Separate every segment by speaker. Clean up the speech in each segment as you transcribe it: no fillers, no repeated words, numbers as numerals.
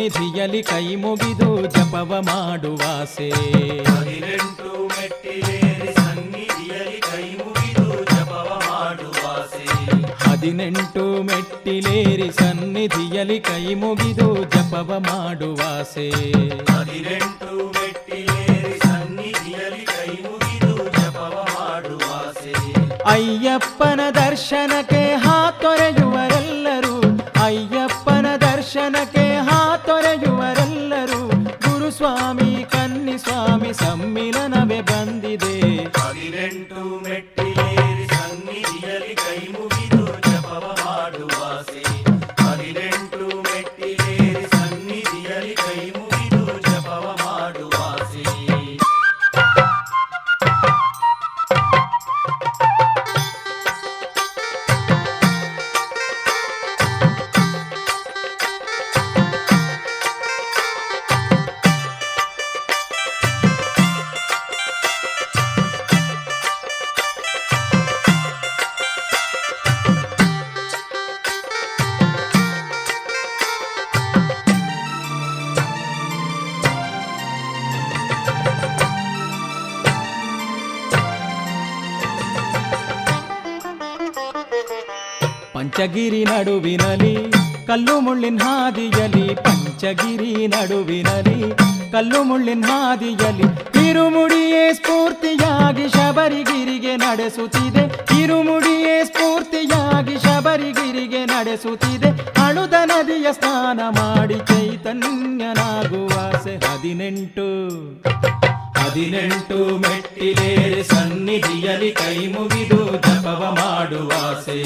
Speaker 1: ಸನ್ನಿಧಿಯಲ್ಲಿ ಕೈ ಮುಗಿದು ಜಪವ ಮಾಡುವಾಸೆ.
Speaker 2: 18 ಮೆಟ್ಟಿಲೇರಿ ಸನ್ನಿಧಿಯಲ್ಲಿ ಕೈ ಮುಗಿದು ಜಪವ ಮಾಡುವಾಸೆ.
Speaker 1: 18 ಮೆಟ್ಟಿಲೇರಿ ಸನ್ನಿಧಿಯಲ್ಲಿ ಕೈ ಮುಗಿದು ಜಪವ ಮಾಡುವಾಸೆ.
Speaker 2: 18 ಮೆಟ್ಟಿಲೇರಿ ಸನ್ನಿಧಿಯಲ್ಲಿ ಕೈ ಮುಗಿದು ಜಪವ ಮಾಡುವಾಸೆ.
Speaker 1: ಅಯ್ಯಪ್ಪನ ದರ್ಶನಕ್ಕೆ ಹಾತೊರೆಯುವರೆಲ್ಲರೂ, ಅಯ್ಯಪ್ಪನ ದರ್ಶನಕ್ಕೆ ಹಾತೊರೆಯುವರೆಲ್ಲರೂ, ಗುರುಸ್ವಾಮಿ ಕನ್ನಿಸ್ವಾಮಿ ಸಮ್ಮಿಲನವೇ ಬಂದಿದೆ.
Speaker 2: 18 ಮೆಟ್ಟಿಲೇರಿ ಸನ್ನಿಧಿಯಲ್ಲಿ ಕೈ ಮುಗಿದು ಜಪವ ಮಾಡುವಾಸೆ. 18 ಮೆಟ್ಟಿಲೇರಿ ಸನ್ನಿಧಿಯಲ್ಲಿ ಕೈ ಮುಗಿದು ಜಪವ ಮಾಡುವಾಸೆ.
Speaker 1: ಪಂಚಗಿರಿ ನಡುವಿನಲಿ ಕಲ್ಲು ಮುಳ್ಳಿನ ಹಾದಿಯಲಿ, ಪಂಚಗಿರಿ ನಡುವಿನಲಿ ಕಲ್ಲು ಮುಳ್ಳಿನ ಹಾದಿಯಲಿ, ಇರುಮುಡಿಯೇ ಸ್ಫೂರ್ತಿಯಾಗಿ ಶಬರಿಗಿರಿಗೆ ನಡೆಸುತ್ತಿದೆ. ಇರುಮುಡಿಯೇ ಸ್ಫೂರ್ತಿಯಾಗಿ ಶಬರಿಗಿರಿಗೆ ನಡೆಸುತ್ತಿದೆ. ಅಳುದ ನದಿಯ ಸ್ನಾನ ಮಾಡಿ ಚೈತನ್ಯನಾಗುವಾಸೆ. 18 ಮೆಟ್ಟಿಲೇರಿ ಸನ್ನಿಧಿಯಲ್ಲಿ ಕೈ ಮುಗಿದು ಜಪವ ಮಾಡುವಾಸೆ.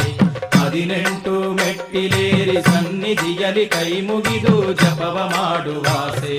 Speaker 1: 18 ಮೆಟ್ಟಿಲೇರಿ ಸನ್ನಿಧಿಯಲ್ಲಿ ಕೈ ಮುಗಿದು ಜಪವ ಮಾಡುವಾಸೆ.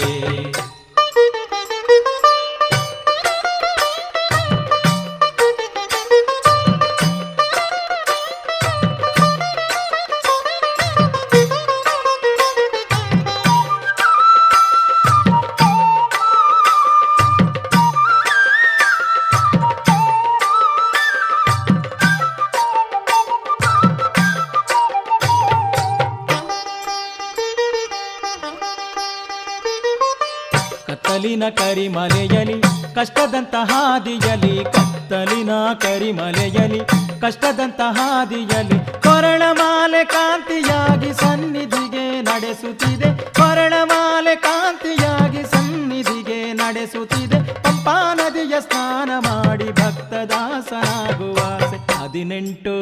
Speaker 1: ಕತ್ತಲಿನ ಕರಿಮಲೆಯಲಿ ಕಷ್ಟದಂತ ಹಾದಿಯಲಿ, ಕತ್ತಲಿನ ಕರಿಮಲೆಯಲಿ ಕಷ್ಟದಂತ ಹಾದಿಯಲಿ, ಕೊರಳಮಾಲೆ ಕಾಂತಿಯಾಗಿ ಸನ್ನಿಧಿಗೆ ನಡೆಸುತ್ತಿದೆ. ಕೊರಳಮಾಲೆ ಕಾಂತಿಯಾಗಿ ಸನ್ನಿಧಿಗೆ ನಡೆಸುತ್ತಿದೆ. ಪಂಪಾ ನದಿಯ ಸ್ನಾನ ಮಾಡಿ ಭಕ್ತದಾಸನಾಗುವಾಸೆ. 18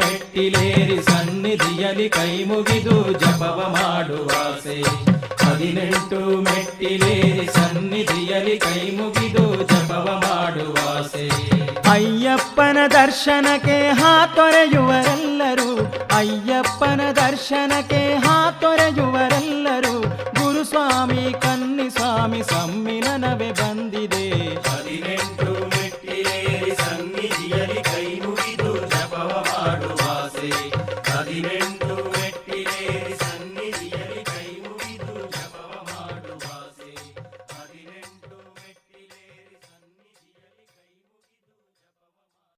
Speaker 1: ಮೆಟ್ಟಿಲೇರಿ ಸನ್ನಿಧಿಯಲ್ಲಿ ಕೈ ಮುಗಿದು ಜಪವ ಮಾಡುವಾಸೆ. 18 ಮೆಟ್ಟಿಲೇರಿ ಸನ್ನಿಧಿಯಲ್ಲಿ ಕೈ ಮುಗಿದು ಜಪವ ಮಾಡುವಾಸೆ. ಅಯ್ಯಪ್ಪನ ದರ್ಶನಕ್ಕೆ ಹಾತೊರೆಯುವರೆಲ್ಲರೂ, ಅಯ್ಯಪ್ಪನ ದರ್ಶನಕ್ಕೆ ಹಾತೊರೆಯುವರೆಲ್ಲರೂ, ಗುರುಸ್ವಾಮಿ ಕನ್ನಿಸ್ವಾಮಿ ಸಮ್ಮಿಲನವೇ ಬಂದಿದೆ.